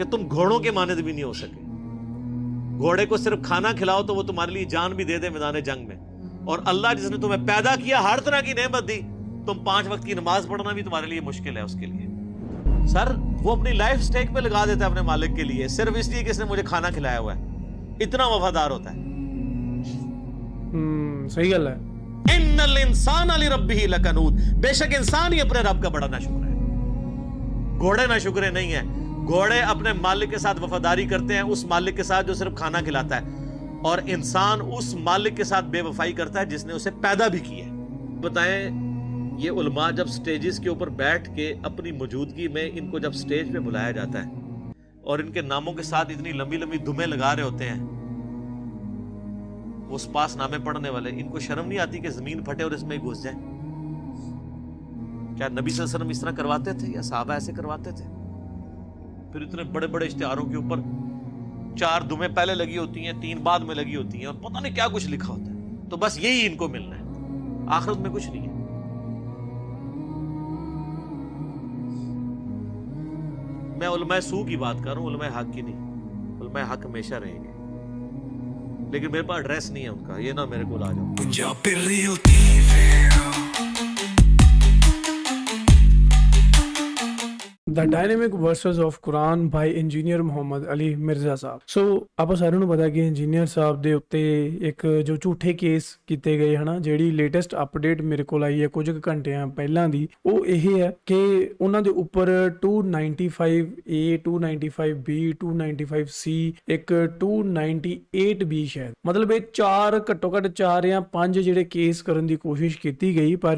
کہ تم گھوڑوں کے مانند بھی نہیں ہو سکے. گھوڑے کو صرف کھانا کھلاؤ تو وہ تمہارے لیے جان بھی دے دے میدان جنگ میں. اور اللہ جس نے تمہیں پیدا کیا ہر طرح کی نعمت دی, تم 5 وقت کی نماز پڑھنا بھی تمہارے لیے مشکل ہے اس کے لیے. سر وہ اپنی لائف سٹیک پہ لگا دیتا ہے اپنے مالک کے لیے صرف اس لیے کہ اس نے مجھے کھانا کھلایا ہوا ہے. اتنا وفادار ہوتا ہے. صحیح گل ہے. ان الانسان لربہ لکنود, بے شک انسان ہی اپنے رب کا بڑا ناشکر ہے. گھوڑے ناشکرے نہیں ہیں. گھوڑے اپنے مالک کے ساتھ وفاداری کرتے ہیں, اس مالک کے ساتھ جو صرف کھانا کھلاتا ہے, اور انسان اس مالک کے ساتھ بے وفائی کرتا ہے جس نے اسے پیدا بھی کیا ہے. بتائیں یہ علماء جب سٹیجز کے اوپر بیٹھ کے اپنی موجودگی میں ان کو جب سٹیج پہ بلایا جاتا ہے اور ان کے ناموں کے ساتھ اتنی لمبی لمبی دمیں لگا رہے ہوتے ہیں, اس پاس نامے پڑھنے والے, ان کو شرم نہیں آتی کہ زمین پھٹے اور اس میں گھس جائیں؟ کیا نبی صلی اللہ علیہ وسلم اس طرح کرواتے تھے یا صحابہ ایسے کرواتے تھے؟ پھر اتنے بڑے بڑے اشتہاروں کے اوپر 4 دمیں پہلے لگی ہوتی ہیں, 3 بعد میں لگی ہوتی ہیں, اور پتہ نہیں کیا کچھ لکھا ہوتا ہے. تو بس یہی ان کو ملنا ہے, آخرت میں کچھ نہیں ہے. میں علماء سو کی بات کر رہا ہوں, علماء حق کی نہیں. علماء حق ہمیشہ رہیں گے, لیکن میرے پاس ایڈریس نہیں ہے ان کا. یہ نہ میرے کو آ جاؤ. The dynamic verses of Quran by engineer Muhammad Ali Mirza Sahab. ਸੋ ਆਪਾਂ ਸਾਰਿਆਂ ਨੂੰ ਪਤਾ ਕਿ ਇੰਜੀਨੀਅਰ ਸਾਹਿਬ ਦੇ ਉੱਤੇ ਇੱਕ ਜੋ ਝੂਠੇ ਕੇਸ ਕੀਤੇ ਗਏ ਹਨਾ, ਜਿਹੜੀ ਲੇਟੈਸਟ ਅਪਡੇਟ ਮੇਰੇ ਕੋਲ ਆਈ ਹੈ ਕੁਝ ਕੁ ਘੰਟਿਆਂ ਪਹਿਲਾਂ ਦੀ, ਉਹ ਇਹ ਹੈ ਕਿ ਉਹਨਾਂ ਦੇ ਉੱਪਰ 295A 295B 295C ਇੱਕ 298B ਸ਼ਾਇਦ, ਮਤਲਬ ਇਹ 4 ਘੱਟੋ ਘੱਟ 4 ਜਾਂ 5 ਜਿਹੜੇ ਕੇਸ ਕਰਨ ਦੀ ਕੋਸ਼ਿਸ਼ ਕੀਤੀ ਗਈ, ਪਰ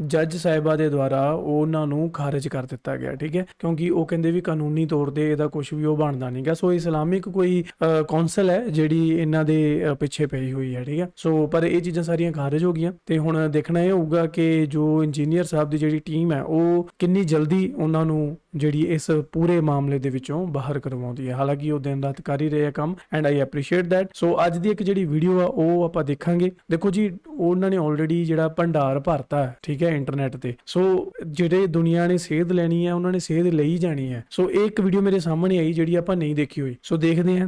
ਜੱਜ ਸਾਹਿਬਾ ਦੇ ਦੁਆਰਾ ਉਹਨਾਂ ਨੂੰ ਖਾਰਜ ਕਰ ਦਿੱਤਾ ਗਿਆ. ਠੀਕ ਹੈ, ਕਿਉਂਕਿ ਉਹ ਕਹਿੰਦੇ ਵੀ ਕਾਨੂੰਨੀ ਤੌਰ ਤੇ ਇਹਦਾ ਕੁਝ ਵੀ ਉਹ ਬਣਦਾ ਨਹੀਂ ਗਾ. ਸੋ ਇਸਲਾਮਿਕ ਕੋਈ ਕੌਂਸਲ ਹੈ ਜਿਹੜੀ ਇਹਨਾਂ ਦੇ ਪਿੱਛੇ ਪਈ ਹੋਈ ਹੈ. ਠੀਕ ਹੈ, ਸੋ ਪਰ ਇਹ ਚੀਜ਼ਾਂ ਸਾਰੀਆਂ ਖਾਰਜ ਹੋ ਗਈਆਂ ਤੇ ਹੁਣ ਦੇਖਣਾ ਇਹ ਹੋਊਗਾ ਕਿ ਜੋ ਇੰਜੀਨੀਅਰ ਸਾਹਿਬ ਦੀ ਜਿਹੜੀ ਟੀਮ ਹੈ ਉਹ ਕਿੰਨੀ ਜਲਦੀ ਉਹਨਾਂ ਨੂੰ ਜਿਹੜੀ ਇਸ ਪੂਰੇ ਮਾਮਲੇ ਦੇ ਵਿੱਚੋਂ ਬਾਹਰ ਕਰਵਾਉਂਦੀ ਹੈ. ਹਾਲਾਂਕਿ ਉਹ ਦਿਨ ਰਾਤ ਕਰ ਹੀ ਰਹੇ ਆ ਕੰਮ, ਐਂਡ ਆਈ ਐਪਰੀਸ਼ੀਏਟ ਦੈਟ. ਸੋ ਅੱਜ ਦੀ ਇੱਕ ਜਿਹੜੀ ਵੀਡੀਓ ਆ ਉਹ ਆਪਾਂ ਦੇਖਾਂਗੇ. ਦੇਖੋ ਜੀ, ਉਹਨਾਂ ਨੇ ਆਲਰੇਡੀ ਜਿਹੜਾ ਭੰਡਾਰ ਭਰਤਾ ਹੈ, ਠੀਕ ਹੈ, ਇੰਟਰਨੈਟ ਤੇ. ਸੋ ਜਿਹੜੇ ਦੁਨੀਆ ਨੇ ਸੇਧ ਲੈਣੀ ਹੈ ਉਹਨਾਂ ਨੇ ਸੇਧ ਲਈ ਜਾਣੀ ਹੈ. ਸੋ ਇਹ ਇੱਕ ਵੀਡੀਓ ਮੇਰੇ ਸਾਹਮਣੇ ਆਈ ਜਿਹੜੀ ਆਪਾਂ ਨਹੀਂ ਦੇਖੀ ਹੋਈ. ਸੋ ਦੇਖਦੇ ਹਾਂ,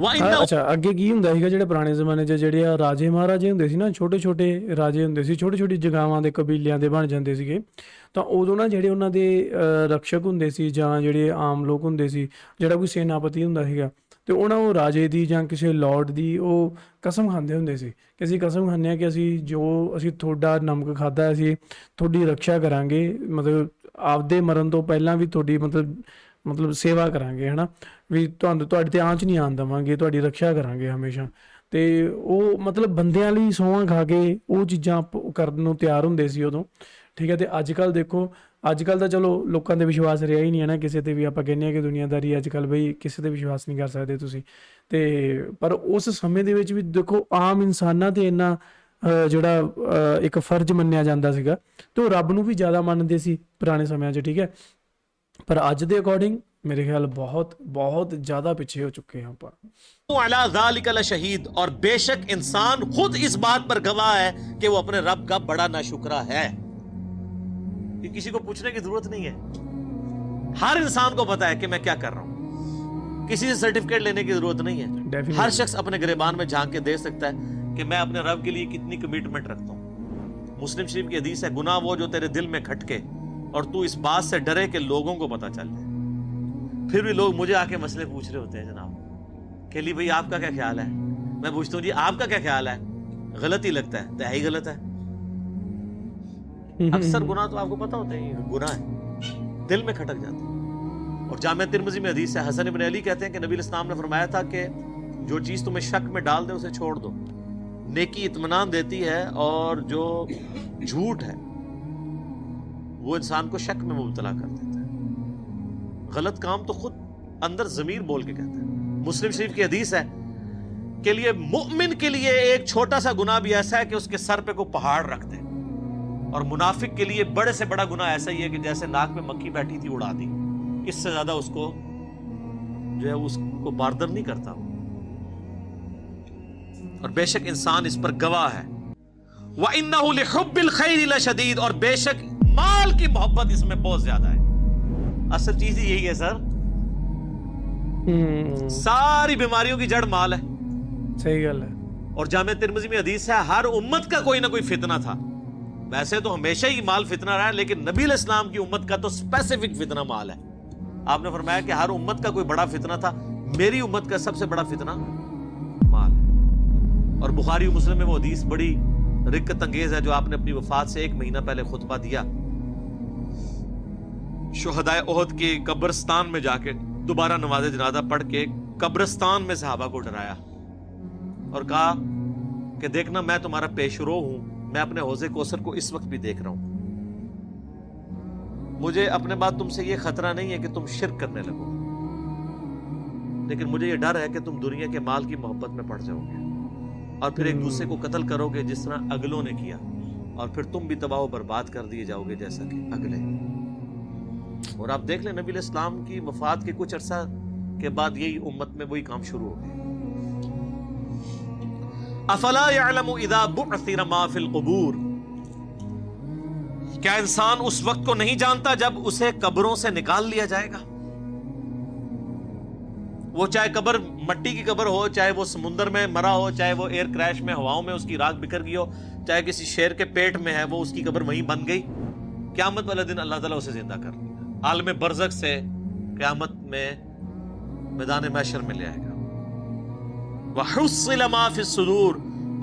وَإِنَّهُ ਅੱਛਾ ਅੱਗੇ ਕੀ ਹੁੰਦਾ ਸੀਗਾ ਜਿਹੜੇ ਪੁਰਾਣੇ ਜ਼ਮਾਨੇ 'ਚ ਜਿਹੜੇ ਆ ਰਾਜੇ ਮਹਾਰਾਜੇ ਹੁੰਦੇ ਸੀ ਨਾ, ਛੋਟੇ ਛੋਟੇ ਰਾਜੇ ਹੁੰਦੇ ਸੀ, ਛੋਟੀ ਛੋਟੀ ਜਗਾਵਾਂ ਦੇ ਕਬੀਲਿਆਂ ਦੇ ਬਣ ਜਾਂਦੇ ਸੀਗੇ, ਤਾਂ ਉਦੋਂ ਨਾ ਜਿਹੜੇ ਉਹਨਾਂ ਦੇ ਰਕਸ਼ਕ ਹੁੰਦੇ ਸੀ ਜਾਂ ਜਿਹੜੇ ਆਮ ਲੋਕ ਹੁੰਦੇ ਸੀ, ਜਿਹੜਾ ਕੋਈ ਸੈਨਾਪਤੀ ਹੁੰਦਾ ਸੀਗਾ, ਤੇ ਉਹਨਾਂ ਉਹ ਰਾਜੇ ਦੀ ਜਾਂ ਕਿਸੇ ਲਾਰਡ ਦੀ ਉਹ ਕਸਮ ਖਾਂਦੇ ਹੁੰਦੇ ਸੀ ਕਿ ਅਸੀਂ ਕਸਮ ਖਾਂਦੇ ਹਾਂ ਕਿ ਅਸੀਂ ਤੁਹਾਡਾ ਨਮਕ ਖਾਧਾ, ਅਸੀਂ ਤੁਹਾਡੀ ਰੱਖਿਆ ਕਰਾਂਗੇ, ਮਤਲਬ ਆਪਦੇ ਮਰਨ ਤੋਂ ਪਹਿਲਾਂ ਵੀ ਤੁਹਾਡੀ ਮਤਲਬ ਸੇਵਾ ਕਰਾਂਗੇ, ਹੈ ਨਾ, ਵੀ ਤੁਹਾਡੇ 'ਤੇ ਆਂਚ ਨਹੀਂ ਆਉਣ ਦੇਵਾਂਗੇ, ਤੁਹਾਡੀ ਰੱਖਿਆ ਕਰਾਂਗੇ ਹਮੇਸ਼ਾ। ਤੇ ਉਹ ਮਤਲਬ ਬੰਦਿਆਂ ਲਈ ਸਹੁੰਆਂ ਖਾ ਕੇ ਉਹ ਚੀਜ਼ਾਂ ਕਰਨ ਨੂੰ ਤਿਆਰ ਹੁੰਦੇ ਸੀ ਉਦੋਂ, ਠੀਕ ਹੈ। ਤੇ ਅੱਜ ਕੱਲ੍ਹ ਦੇਖੋ, ਅੱਜ ਕੱਲ੍ਹ ਤਾਂ ਚਲੋ ਲੋਕਾਂ 'ਤੇ ਵਿਸ਼ਵਾਸ ਰਿਹਾ ਹੀ ਨਹੀਂ ਹੈ ਨਾ ਕਿਸੇ 'ਤੇ ਵੀ, ਆਪਾਂ ਕਹਿੰਦੇ ਹਾਂ ਕਿ ਦੁਨੀਆਦਾਰੀ ਅੱਜ ਕੱਲ੍ਹ ਬਈ ਕਿਸੇ 'ਤੇ ਵਿਸ਼ਵਾਸ ਨਹੀਂ ਕਰ ਸਕਦੇ ਤੁਸੀਂ। ਤੇ ਪਰ ਉਸ ਸਮੇਂ ਦੇ ਵਿੱਚ ਵੀ ਦੇਖੋ ਆਮ ਇਨਸਾਨਾਂ 'ਤੇ ਇੰਨਾ ਜਿਹੜਾ ਇੱਕ ਫਰਜ਼ ਮੰਨਿਆ ਜਾਂਦਾ ਸੀਗਾ, ਤੇ ਉਹ ਰੱਬ ਨੂੰ ਵੀ ਜ਼ਿਆਦਾ ਮੰਨਦੇ ਸੀ ਪੁਰਾਣੇ ਸਮਿਆਂ 'ਚ, ਠੀਕ ਹੈ। ਪਰ ਅੱਜ ਦੇ ਅਕੋਰਡਿੰਗ میرے خیال بہت بہت زیادہ پیچھے ہو چکے ہیں پر عَلَى ذَلِكَ لَشَهِيدٌ، اور بے شک انسان خود اس بات پر گواہ ہے کہ وہ اپنے رب کا بڑا ناشکرا ہے. کہ کسی کو پوچھنے کی ضرورت نہیں ہے، ہر انسان کو پتا ہے کہ میں کیا کر رہا ہوں، کسی سے سرٹیفکیٹ لینے کی ضرورت نہیں ہے. ہر شخص اپنے گریبان میں جھانک کے دیکھ سکتا ہے کہ میں اپنے رب کے لیے کتنی کمٹمنٹ رکھتا ہوں. مسلم شریف کی حدیث ہے، گناہ وہ جو تیرے دل میں کھٹکے اور تو اس بات سے ڈرے کہ لوگوں کو پتا چل جائے. پھر بھی لوگ مجھے آ کے مسئلے پوچھ رہے ہوتے ہیں جناب کہ لی بھائی آپ کا کیا خیال ہے. میں پوچھتا ہوں جی آپ کا کیا خیال ہے، غلط ہی لگتا ہے تو ہے ہی غلط ہے. اکثر گناہ تو آپ کو پتا ہوتا ہے گناہ ہے، دل میں کھٹک جاتا ہے. اور جامع ترمذی میں حدیث ہے، حسن بن علی کہتے ہیں کہ نبی علیہ السلام نے فرمایا تھا کہ جو چیز تمہیں شک میں ڈال دے اسے چھوڑ دو. نیکی اطمینان دیتی ہے اور جو جھوٹ ہے وہ انسان کو شک میں مبتلا کر دیتا ہے. غلط کام تو خود اندر ضمیر بول کے کہتا ہے. مسلم شریف کی حدیث ہے کہ لیے مؤمن کے لیے ایک چھوٹا سا گناہ بھی ایسا ہے کہ اس کے سر پہ کوئی پہاڑ رکھ دے، اور منافق کے لیے بڑے سے بڑا گناہ ایسا ہی ہے کہ جیسے ناک میں مکھی بیٹھی تھی اڑا دی، اس سے زیادہ اس کو جو ہے اس کو باردر نہیں کرتا. اور بے شک انسان اس پر گواہ ہے. وَإِنَّهُ لِحُبِّ الْخَيْرِ لَشَدِيدٌ، اور بے شک مال کی محبت اس میں بہت زیادہ ہے. اصل چیز ہی یہی ہے سر، ساری بیماریوں کی جڑ مال ہے. صحیح گل ہے. اور جامع ترمذی میں حدیث ہے ہر امت کا کوئی نہ کوئی فتنہ تھا. ویسے تو ہمیشہ ہی مال فتنہ رہا ہے، لیکن نبی علیہ السلام کی امت کا تو اسپیسیفک فتنہ مال ہے. آپ نے فرمایا کہ ہر امت کا کوئی بڑا فتنہ تھا، میری امت کا سب سے بڑا فتنہ مال ہے. اور بخاری و مسلم میں وہ حدیث بڑی رقت انگیز ہے جو آپ نے اپنی وفات سے 1 مہینہ پہلے خطبہ دیا. شہدائے احد کے قبرستان میں جا کے دوبارہ نماز جنازہ پڑھ کے قبرستان میں صحابہ کو ڈرایا اور کہا کہ دیکھنا میں تمہارا پیش رو ہوں، میں اپنے حوض کوثر کو اس وقت بھی دیکھ رہا ہوں. مجھے اپنے بعد تم سے یہ خطرہ نہیں ہے کہ تم شرک کرنے لگو، لیکن مجھے یہ ڈر ہے کہ تم دنیا کے مال کی محبت میں پڑ جاؤ گے اور پھر ایک دوسرے کو قتل کرو گے جس طرح اگلوں نے کیا، اور پھر تم بھی تباہ و برباد کر دیے جاؤ گے جیسا کہ اگلے. اور آپ دیکھ لیں نبی علیہ السلام کی وفات کے کچھ عرصہ کے بعد یہی امت میں وہی کام شروع ہو گئے. افلا يعلم اذا بعثر ما في القبور، کیا انسان اس وقت کو نہیں جانتا جب اسے قبروں سے نکال لیا جائے گا؟ وہ چاہے قبر مٹی کی قبر ہو، چاہے وہ سمندر میں مرا ہو، چاہے وہ ایئر کریش میں ہواؤں میں اس کی راکھ بکھر گئی ہو، چاہے کسی شیر کے پیٹ میں ہے وہ اس کی قبر وہیں بن گئی، قیامت والے دن اللہ تعالیٰ اسے زندہ کر عالم برزخ سے قیامت میں میدان محشر میں لے آئے گا. وَحُصِّلَ مَا فِي الصُّدُورِ،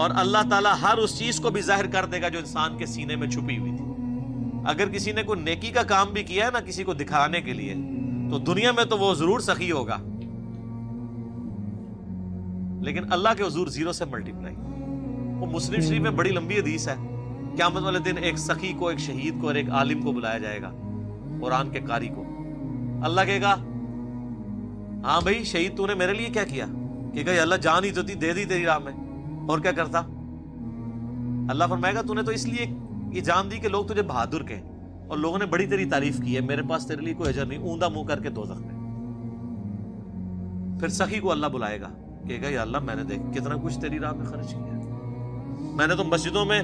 اور اللہ تعالیٰ ہر اس چیز کو بھی ظاہر کر دے گا جو انسان کے سینے میں چھپی ہوئی تھی. اگر کسی نے کوئی نیکی کا کام بھی کیا ہے نا کسی کو دکھانے کے لیے، تو دنیا میں تو وہ ضرور سخی ہوگا، لیکن اللہ کے حضور 0 سے ملٹیپلائی. وہ مسلم شریف میں بڑی لمبی حدیث ہے، قیامت والے دن ایک سخی کو، ایک شہید کو اور ایک عالم کو بلایا جائے گا، قرآن کے قاری کو. اللہ کہے گا ہاں بھائی شہید تو نے میرے لیے کیا کیا؟ کہ گئی اللہ جان ہی تو تھی، دے دی تیری راہ میں، اور کیا کرتا؟ اللہ فرمائے گا تو نے تو اس لیے یہ جان دی کہ لوگ تجھے بہادر کہیں، اور لوگوں نے بڑی تیری تعریف کی ہے، میرے پاس تیرے لیے کوئی اجر نہیں، اوندا منہ کر کے دوزخ میں. پھر سخی کو اللہ بلائے گا، کہے گا یا اللہ میں نے دیکھ کتنا کچھ تیری راہ میں خرچ کیا، میں نے تو مسجدوں میں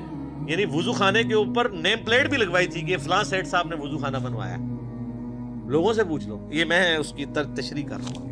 یعنی وضو خانے کے اوپر نیم پلیٹ بھی لگوائی تھی کہ فلاں سیٹ صاحب نے وضو خانہ بنوایا، لوگوں سے پوچھ لو، یہ میں اس کی تشریح کر رہا ہوں.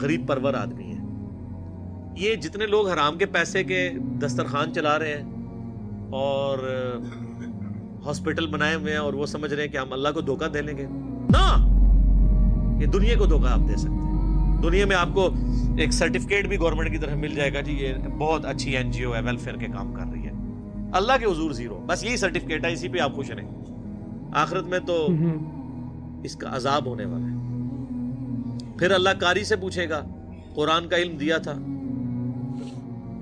غریب پرور آدمی ہے. یہ جتنے لوگ حرام کے پیسے کے دسترخوان چلا رہے ہیں اور ہاسپٹل بنائے ہوئے ہیں اور وہ سمجھ رہے ہیں کہ ہم اللہ کو دھوکہ دے لیں گے, نہ, یہ دنیا کو دھوکہ آپ دے سکتے ہیں. دنیا میں آپ کو ایک سرٹیفکیٹ بھی گورنمنٹ کی طرف مل جائے گا, جی یہ بہت اچھی این جی او ہے, ویلفیئر کے کام کر رہی ہے. اللہ کے حضور زیرو, بس یہی سرٹیفکیٹ ہے, اسی پہ آپ خوش رہیں. آخرت میں تو اس کا عذاب ہونے والا ہے. پھر اللہ قاری سے پوچھے گا قرآن کا علم دیا تھا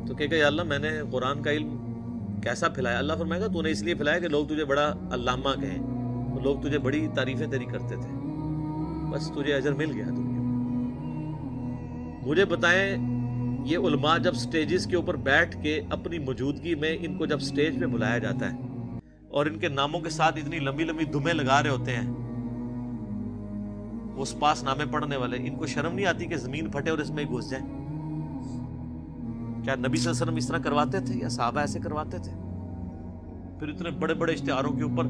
تو کہے گا یا اللہ میں نے قرآن کا علم کیسا پھیلایا. اللہ فرمائے گا تو نے اس لیے پھیلایا کہ لوگ تجھے بڑا علامہ کہیں, لوگ تجھے بڑی تعریفیں تیری کرتے تھے, بس تجھے اجر مل گیا دنیا میں. مجھے بتائیں یہ علماء جب سٹیجز کے اوپر بیٹھ کے اپنی موجودگی میں ان کو جب سٹیج پہ بلایا جاتا ہے اور ان کے ناموں کے ساتھ اتنی لمبی لمبی دمیں لگا رہے ہوتے ہیں اس پاس نامے پڑھنے والے, ان کو شرم نہیں آتی کہ زمین پھٹے اور اس میں گھس جائیں؟ کیا نبی صلی اللہ علیہ وسلم اس طرح کرواتے تھے یا صحابہ ایسے کرواتے تھے؟ پھر اتنے بڑے بڑے اشتہاروں کے اوپر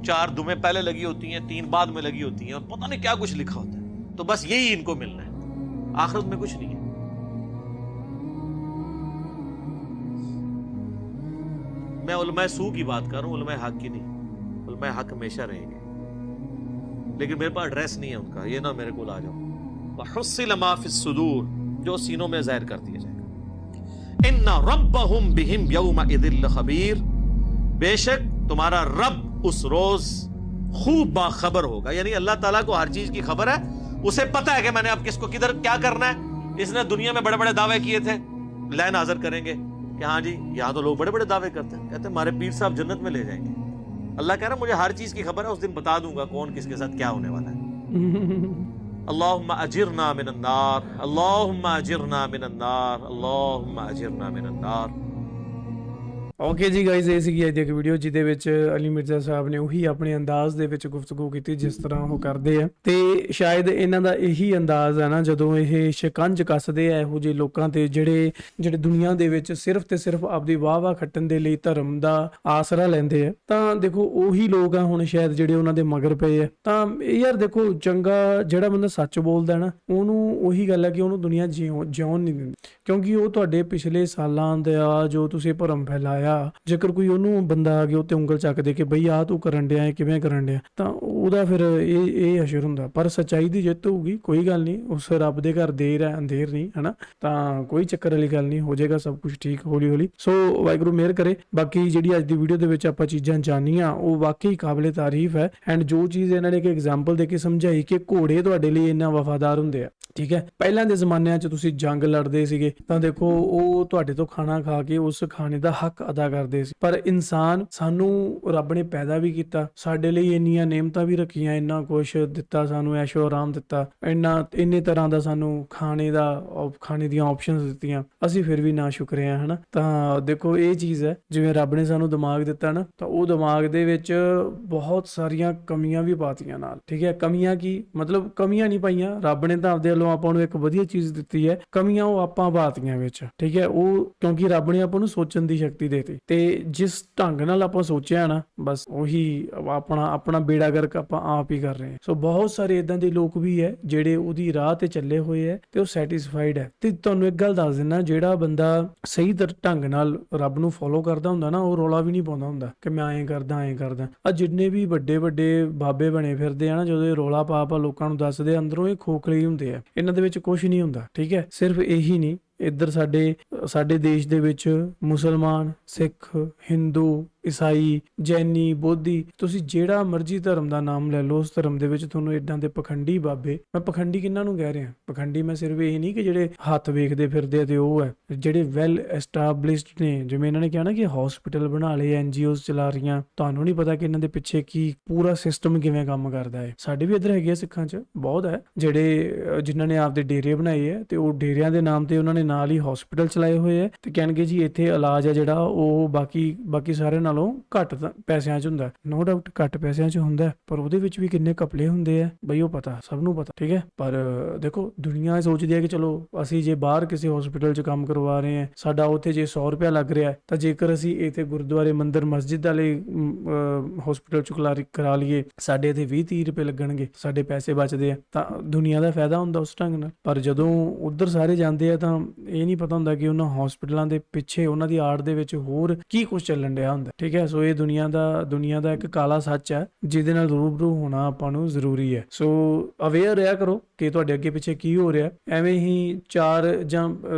4 دمیں پہلے لگی ہوتی ہیں, 3 بعد میں لگی ہوتی ہیں, اور پتہ نہیں کیا کچھ لکھا ہوتا ہے. تو بس یہی ان کو ملنا ہے, آخرت میں کچھ نہیں ہے. میں علماء سو کی بات کر رہا ہوں, علماء حق کی نہیں. علماء حق ہمیشہ رہیں گے, لیکن میرے پاس ایڈریس نہیں ہے ان کا, یہ نہ میرے کو آ جاؤ. وَحُصِّلَ مَا فِي الصُّدُورِ, جو سینوں میں ظاہر کر دیا جائے گا. اِنَّ رَبَّهُمْ بِهِمْ يَوْمَئِذٍ لَخَبِيرٌ, بے شک تمہارا رب اس روز خوب باخبر ہوگا. یعنی اللہ تعالیٰ کو ہر چیز کی خبر ہے, اسے پتہ ہے کہ میں نے اب کس کو کدھر کیا کرنا ہے. اس نے دنیا میں بڑے بڑے دعوے کیے تھے, لائن حاضر کریں گے کہ ہاں جی یہاں تو لوگ بڑے بڑے دعوے کرتے ہیں, کہتے ہیں ہمارے پیر صاحب جنت میں لے جائیں گے. اللہ کہہ رہا ہے مجھے ہر چیز کی خبر ہے, اس دن بتا دوں گا کون کس کے ساتھ کیا ہونے والا ہے. اللہم اجرنا من النار, اللہم اجرنا من النار, اللہم اجرنا من النار. ਓਕੇ ਜੀ ਗਾਇਜ਼, ਇਹ ਸੀਗੀ ਅੱਜ ਦੀ ਇੱਕ ਵੀਡੀਓ ਜਿਹਦੇ ਵਿੱਚ ਅਲੀ ਮਿਰਜ਼ਾ ਸਾਹਿਬ ਨੇ ਉਹੀ ਆਪਣੇ ਅੰਦਾਜ਼ ਦੇ ਵਿੱਚ ਗੁਫ਼ਤਗੂ ਕੀਤੀ ਜਿਸ ਤਰ੍ਹਾਂ ਉਹ ਕਰਦੇ ਆ, ਤੇ ਸ਼ਾਇਦ ਇਹਨਾਂ ਦਾ ਇਹੀ ਅੰਦਾਜ਼ ਹੈ ਨਾ ਜਦੋਂ ਇਹ ਸ਼ਿਕੰਜ ਕੱਸਦੇ ਆ ਇਹੋ ਜਿਹੇ ਲੋਕਾਂ ਤੇ ਜਿਹੜੇ ਦੁਨੀਆ ਦੇ ਵਿੱਚ ਸਿਰਫ ਤੇ ਸਿਰਫ ਆਪਦੀ ਵਾਹ ਖੱਟਣ ਦੇ ਲਈ ਧਰਮ ਦਾ ਆਸਰਾ ਲੈਂਦੇ ਆ. ਤਾਂ ਦੇਖੋ ਉਹੀ ਲੋਕ ਆ ਹੁਣ ਸ਼ਾਇਦ ਜਿਹੜੇ ਉਹਨਾਂ ਦੇ ਮਗਰ ਪਏ ਆ. ਤਾਂ ਇਹ ਯਾਰ ਦੇਖੋ ਚੰਗਾ ਜਿਹੜਾ ਬੰਦਾ ਸੱਚ ਬੋਲਦਾ ਨਾ ਉਹਨੂੰ ਉਹੀ ਗੱਲ ਹੈ ਕਿ ਉਹਨੂੰ ਦੁਨੀਆ ਜਿਉਣ ਨਹੀਂ ਦਿੰਦੀ, ਕਿਉਂਕਿ ਉਹ ਤੁਹਾਡੇ ਪਿਛਲੇ ਸਾਲਾਂ ਦਾ ਜੋ ਤੁਸੀਂ ਭਰਮ ਫੈਲਾਇਆ, ਜੇਕਰ ਕੋਈ ਉਹਨੂੰ ਬੰਦਾ ਆ ਗਿਆ ਉੱਤੇ ਉਂਗਲ ਚੱਕਦੇ ਕਿ ਬਈ ਆਹ ਤੂੰ ਕਰਨ ਡਿਆ ਕਿਵੇਂ ਕਰਨ ਡਿਆ, ਤਾਂ ਉਹਦਾ ਫਿਰ ਇਹ ਅਸ਼ਰ ਹੁੰਦਾ. ਪਰ ਸੱਚਾਈ ਦੀ ਜਿੱਤ ਹੋਊਗੀ, ਕੋਈ ਗੱਲ ਨਹੀਂ, ਉਸ ਰੱਬ ਦੇ ਘਰ ਦੇਰ ਹੈ ਅੰਧੇਰ ਨਹੀਂ, ਹਨਾ. ਤਾਂ ਕੋਈ ਚੱਕਰ ਵਾਲੀ ਗੱਲ ਨਹੀਂ, ਹੋ ਜਾਏਗਾ ਸਭ ਕੁਝ ਠੀਕ ਹੌਲੀ ਹੌਲੀ. ਸੋ ਵਾਹਿਗੁਰੂ ਮਿਹਰ ਕਰੇ. ਬਾਕੀ ਜਿਹੜੀ ਅੱਜ ਦੀ ਵੀਡੀਓ ਦੇ ਵਿੱਚ ਆਪਾਂ ਚੀਜ਼ਾਂ ਜਾਣੀਆਂ ਉਹ ਵਾਕਈ ਕਾਬਲੇ ਤਾਰੀਫ ਹੈ. ਐਂਡ ਜੋ ਚੀਜ਼ ਇਹਨਾਂ ਨੇ ਇੱਕ ਐਗਜ਼ਾਮਪਲ ਦੇ ਕੇ ਸਮਝਾਈ ਕਿ ਘੋੜੇ ਤੁਹਾਡੇ ਲਈ ਇੰਨਾ ਵਫਾਦਾਰ ਹੁੰਦੇ ਆ, ਠੀਕ ਹੈ. ਪਹਿਲਾਂ ਦੇ ਜ਼ਮਾਨਿਆਂ 'ਚ ਤੁਸੀਂ ਜੰਗ ਲੜਦੇ ਸੀਗੇ ਤਾਂ ਦੇਖੋ ਉਹ ਤੁਹਾਡੇ ਤੋਂ ਖਾਣਾ ਖਾ ਕੇ ਉਸ ਖਾਣੇ ਦਾ ਹੱਕ ਅਦਾ ਕਰਦੇ ਸੀ. ਪਰ ਇਨਸਾਨ, ਸਾਨੂੰ ਰੱਬ ਨੇ ਪੈਦਾ ਵੀ ਕੀਤਾ, ਸਾਡੇ ਲਈ ਇੰਨੀਆਂ ਨੇਮਤਾਂ ਵੀ ਰੱਖੀਆਂ, ਇੰਨਾ ਕੁਛ ਦਿੱਤਾ ਸਾਨੂੰ, ਐਸ਼ੋ ਆਰਾਮ ਦਿੱਤਾ, ਇੰਨੇ ਤਰ੍ਹਾਂ ਦਾ ਸਾਨੂੰ ਖਾਣੇ ਦੀਆਂ ਆਪਸ਼ਨਸ ਦਿੱਤੀਆਂ, ਅਸੀਂ ਫਿਰ ਵੀ ਨਾ ਸ਼ੁਕਰੇ ਹਾਂ, ਹਨਾ. ਤਾਂ ਦੇਖੋ ਇਹ ਚੀਜ਼ ਹੈ, ਜਿਵੇਂ ਰੱਬ ਨੇ ਸਾਨੂੰ ਦਿਮਾਗ ਦਿੱਤਾ ਨਾ, ਤਾਂ ਉਹ ਦਿਮਾਗ ਦੇ ਵਿੱਚ ਬਹੁਤ ਸਾਰੀਆਂ ਕਮੀਆਂ ਵੀ ਪਾਤੀਆਂ ਨਾਲ, ਠੀਕ ਹੈ. ਕਮੀਆਂ ਕੀ ਮਤਲਬ, ਕਮੀਆਂ ਨਹੀਂ ਪਾਈਆਂ ਰੱਬ ਨੇ, ਤਾਂ ਆਪਦੇ ਵੱਲੋਂ ਆਪਾਂ ਨੂੰ ਇੱਕ ਵਧੀਆ ਚੀਜ਼ ਦਿੱਤੀ ਹੈ. ਕਮੀਆਂ ਉਹ ਆਪਾਂ ਪਾਤੀਆਂ ਵਿੱਚ, ਠੀਕ ਹੈ. ਉਹ ਕਿਉਂਕਿ ਰੱਬ ਨੇ ਆਪਾਂ ਨੂੰ ਸੋਚਣ ਦੀ ਸ਼ਕਤੀ ਦੇਤੀ, ਤੇ ਜਿਸ ਢੰਗ ਨਾਲ ਆਪਾਂ ਸੋਚਿਆ ਨਾ, ਬਸ ਉਹੀ ਆਪਣਾ ਬੇੜਾ ਗਰਕ ਆਪਾਂ ਆਪ ਹੀ ਕਰ ਰਹੇ ਹਾਂ. ਸੋ ਬਹੁਤ ਸਾਰੇ ਇਦਾਂ ਦੇ ਲੋਕ ਵੀ ਹੈ ਜਿਹੜੇ ਉਹਦੀ ਰਾਹ ਤੇ ਚੱਲੇ ਹੋਏ ਹੈ ਤੇ ਉਹ ਸੈਟੀਸਫਾਈਡ ਹੈ. ਤੇ ਤੁਹਾਨੂੰ ਇੱਕ ਗੱਲ ਦੱਸ ਦਿੰਦਾ, ਜਿਹੜਾ ਬੰਦਾ ਸਹੀ ਢੰਗ ਨਾਲ ਰੱਬ ਨੂੰ ਫੋਲੋ ਕਰਦਾ ਹੁੰਦਾ ਨਾ, ਉਹ ਰੌਲਾ ਵੀ ਨਹੀਂ ਪਾਉਂਦਾ ਹੁੰਦਾ ਕਿ ਮੈਂ ਐਂ ਕਰਦਾ. ਆ ਜਿੰਨੇ ਵੀ ਵੱਡੇ ਬਾਬੇ ਬਣੇ ਫਿਰਦੇ ਆ ਨਾ, ਜਦੋਂ ਇਹ ਰੌਲਾ ਪਾ ਲੋਕਾਂ ਨੂੰ ਦੱਸਦੇ, ਅੰਦਰੋਂ ਇਹ ਖੋਖਲੇ ਹੁੰਦੇ ਆ, ਇਹਨਾਂ ਦੇ ਵਿੱਚ ਕੁਝ ਨਹੀਂ ਹੁੰਦਾ, ਠੀਕ ਹੈ. ਸਿਰਫ ਇਹੀ ਨਹੀਂ, ਇੱਧਰ ਸਾਡੇ ਦੇਸ਼ ਦੇ ਵਿੱਚ ਮੁਸਲਮਾਨ, ਸਿੱਖ, ਹਿੰਦੂ, ਈਸਾਈ, ਜੈਨੀ, ਬੋਧੀ, ਤੁਸੀਂ ਜਿਹੜਾ ਮਰਜ਼ੀ ਧਰਮ ਦਾ ਨਾਮ ਲੈ ਲਓ, ਉਸ ਧਰਮ ਦੇ ਵਿੱਚ ਤੁਹਾਨੂੰ ਇਦਾਂ ਦੇ ਪਖੰਡੀ ਬਾਬੇ, ਮੈਂ ਪਖੰਡੀ ਕਿਹਨਾਂ ਨੂੰ ਕਹਿ ਰਿਹਾ, ਪਖੰਡੀ ਮੈਂ ਸਿਰਫ ਇਹ ਨਹੀਂ ਕਿ ਜਿਹੜੇ ਹੱਥ ਵੇਖਦੇ ਫਿਰਦੇ ਆ ਤੇ ਉਹ ਹੈ, ਜਿਹੜੇ ਵੈਲ ਐਸਟੈਬਲਿਸ਼ਡ ਨੇ, ਜਿਵੇਂ ਇਹਨਾਂ ਨੇ ਕਿਹਾ ਨਾ ਕਿ ਹਸਪੀਟਲ ਬਣਾ ਲਏ, NGOs ਚਲਾ ਰਹੀਆਂ, ਤੁਹਾਨੂੰ ਨਹੀਂ ਪਤਾ ਕਿ ਇਹਨਾਂ ਦੇ ਪਿੱਛੇ ਕੀ ਪੂਰਾ ਸਿਸਟਮ ਕਿਵੇਂ ਕੰਮ ਕਰਦਾ ਹੈ. ਸਾਡੇ ਵੀ ਇੱਧਰ ਹੈਗੇ ਸਿੱਖਾਂ 'ਚ ਬਹੁਤ ਹੈ ਜਿਹੜੇ ਜਿਨ੍ਹਾਂ ਨੇ ਆਪਦੇ ਡੇਰੇ ਬਣਾਏ ਹੈ, ਤੇ ਉਹ ਡੇਰਿਆਂ ਦੇ ਨਾਮ ਤੇ ਉਹਨਾਂ ਨੇ ਦੇ ਨਾਲ ਹੀ ਹਸਪੀਟਲ ਚਲਾਏ ਹੋਏ ਹੈ ਤੇ ਕਹਿਣਗੇ ਜੀ ਇੱਥੇ ਇਲਾਜ ਹੈ ਜਿਹੜਾ ਉਹ ਬਾਕੀ ਸਾਰਿਆਂ ਨਾਲੋਂ ਘੱਟ ਪੈਸਿਆਂ 'ਚ ਹੁੰਦਾ। ਨੋ ਡਾਊਟ ਘੱਟ ਪੈਸਿਆਂ 'ਚ ਹੁੰਦਾ, ਪਰ ਉਹਦੇ ਵਿੱਚ ਵੀ ਕਿੰਨੇ ਘਪਲੇ ਹੁੰਦੇ ਆ ਬਈ ਉਹ ਪਤਾ, ਸਭ ਨੂੰ ਪਤਾ, ਠੀਕ ਹੈ। ਪਰ ਦੇਖੋ ਦੁਨੀਆ ਸੋਚਦੀ ਹੈ ਕਿ ਚਲੋ ਅਸੀਂ ਜੇ ਬਾਹਰ ਕਿਸੇ ਹਸਪੀਟਲ 'ਚ ਕੰਮ ਕਰਵਾ ਰਹੇ ਹਾਂ, ਸਾਡਾ ਉੱਥੇ ਜੇ 100 ਰੁਪਇਆ ਲੱਗ ਰਿਹਾ ਤਾਂ ਜੇਕਰ ਅਸੀਂ ਇੱਥੇ ਗੁਰਦੁਆਰੇ ਮੰਦਿਰ ਮਸਜਿਦ ਵਾਲੇ ਹਸਪੀਟਲ 'ਚ ਕਰਾ ਲਈਏ, ਸਾਡੇ ਇੱਥੇ 20-30 ਰੁਪਏ ਲੱਗਣਗੇ, ਸਾਡੇ ਪੈਸੇ ਬਚਦੇ ਆ, ਤਾਂ ਦੁਨੀਆ ਦਾ ਫਾਇਦਾ ਹੁੰਦਾ ਉਸ ਢੰਗ ਨਾਲ। ਪਰ ਜਦੋਂ ਉੱਧਰ ਸਾਰੇ ਜਾਂਦੇ ਆ ਤਾਂ ਇਹ ਨਹੀਂ ਪਤਾ ਹੁੰਦਾ ਕਿ ਉਹਨਾਂ ਹਸਪੀਟਲਾਂ ਦੇ ਪਿੱਛੇ ਉਹਨਾਂ ਦੀ ਆੜ ਦੇ ਵਿੱਚ ਹੋਰ ਕੀ ਕੁਝ ਚੱਲਣ ਡਿਆ ਹੁੰਦਾ, ਠੀਕ ਹੈ। ਸੋ ਇਹ ਦੁਨੀਆ ਦਾ ਇੱਕ ਕਾਲਾ ਸੱਚ ਹੈ ਜਿਹਦੇ ਨਾਲ ਰੂਬਰੂ ਹੋਣਾ ਆਪਾਂ ਨੂੰ ਜ਼ਰੂਰੀ ਹੈ। ਸੋ ਅਵੇਅਰ ਰਿਹਾ ਕਰੋ ਕਿ ਤੁਹਾਡੇ ਅੱਗੇ ਪਿੱਛੇ ਕੀ ਹੋ ਰਿਹਾ। ਐਵੇਂ ਹੀ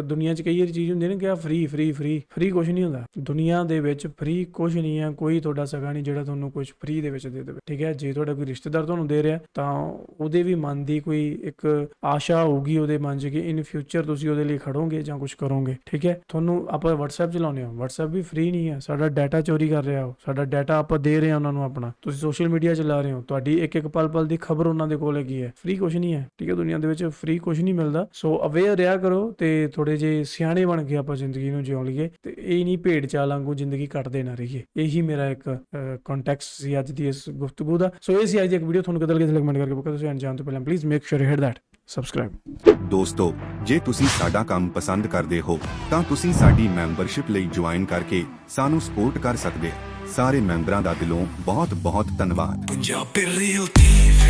ਦੁਨੀਆ 'ਚ ਕਈ ਵਾਰੀ ਚੀਜ਼ ਹੁੰਦੀ ਹੈ ਨਾ ਕਿ ਫ੍ਰੀ ਕੁਝ ਨਹੀਂ ਹੁੰਦਾ ਦੁਨੀਆ ਦੇ ਵਿੱਚ, ਫ੍ਰੀ ਕੁਝ ਨਹੀਂ ਹੈ। ਕੋਈ ਤੁਹਾਡਾ ਸਗਾ ਨਹੀਂ ਜਿਹੜਾ ਤੁਹਾਨੂੰ ਕੁਝ ਫ੍ਰੀ ਦੇ ਵਿੱਚ ਦੇ ਦੇਵੇ, ਠੀਕ ਹੈ। ਜੇ ਤੁਹਾਡਾ ਕੋਈ ਰਿਸ਼ਤੇਦਾਰ ਤੁਹਾਨੂੰ ਦੇ ਰਿਹਾ ਤਾਂ ਉਹਦੇ ਵੀ ਮਨ ਦੀ ਕੋਈ ਇੱਕ ਆਸ਼ਾ ਹੋਊਗੀ ਉਹਦੇ ਮਨ 'ਚ ਕਿ ਇਨ ਫਿਊਚਰ ਤੁਸੀਂ ਉਹਦੇ ਲਈ ਖੜੋਗੇ ਜਾਂ ਕੁਝ ਕਰੋਗੇ, ਠੀਕ ਹੈ। ਤੁਹਾਨੂੰ ਆਪਾਂ WhatsApp ਚਲਾਉਂਦੇ ਹਾਂ, WhatsApp ਵੀ ਫ੍ਰੀ ਨਹੀਂ ਹੈ, ਸਾਡਾ ਡਾਟਾ ਚੋਰੀ ਕਰ ਰਿਹਾ ਉਹ, ਸਾਡਾ ਡਾਟਾ ਆਪਾਂ ਦੇ ਰਹੇ ਹਾਂ ਉਹਨਾਂ ਨੂੰ ਆਪਣਾ। ਤੁਸੀਂ ਸੋਸ਼ਲ ਮੀਡੀਆ ਚਲਾ ਰਹੇ ਹੋ, ਤੁਹਾਡੀ ਇੱਕ ਪਲ ਦੀ ਖਬਰ ਉਹਨਾਂ ਦੇ ਕੋਲ ਹੈਗੀ ਹੈ, ਫ੍ਰੀ ਕੁਝ ਨਹੀਂ ਹੈ, ਠੀਕ ਹੈ। ਦੁਨੀਆ ਦੇ ਵਿੱਚ ਫ੍ਰੀ ਕੁਝ ਨਹੀਂ ਮਿਲਦਾ। ਸੋ ਅਵੇਅਰ ਰਿਹਾ ਕਰੋ ਤੇ ਥੋੜੇ ਜਿਹੇ ਸਿਆਣੇ ਬਣ ਕੇ ਆਪਾਂ ਜ਼ਿੰਦਗੀ ਨੂੰ ਜਿਉਂ ਲਈਏ ਤੇ ਇਹ ਨਹੀਂ ਭੇਡ ਚਾਲ ਵਾਂਗੂ ਜ਼ਿੰਦਗੀ ਕੱਟਦੇ ਨਾ ਰਹੀਏ। ਇਹੀ ਮੇਰਾ ਇੱਕ ਕੰਟੈਕਸਟ ਸੀ ਅੱਜ ਦੀ ਇਸ ਗੁਫ਼ਤਗੂ ਦਾ। ਸੋ ਇਹ ਸੀ ਅੱਜ ਦੀ ਇੱਕ ਵੀਡੀਓ। ਤੁਹਾਨੂੰ ਕਿੱਦਾਂ ਲੱਗੀ ਕਮੈਂਟ ਕਰਕੇ ਬੋਲੋ। ਤੁਸੀਂ ਅਣਜਾਣ ਤੋਂ ਪਹਿਲਾਂ please make sure you hit that subscribe. ਦੋਸਤੋ, ਜੇ ਤੁਸੀਂ ਸਾਡਾ ਕੰਮ ਪਸੰਦ ਕਰਦੇ ਹੋ ਤਾਂ ਤੁਸੀਂ ਸਾਡੀ ਮੈਂਬਰਸ਼ਿਪ ਲਈ ਜੁਆਇਨ ਕਰਕੇ ਸਾਨੂੰ ਸਪੋਰਟ ਕਰ ਸਕਦੇ ਹੋ। ਸਾਰੇ ਮੈਂਬਰਾਂ ਦਾ ਦਿਲੋਂ ਬਹੁਤ ਧੰਨਵਾਦ। Punjabi Real TV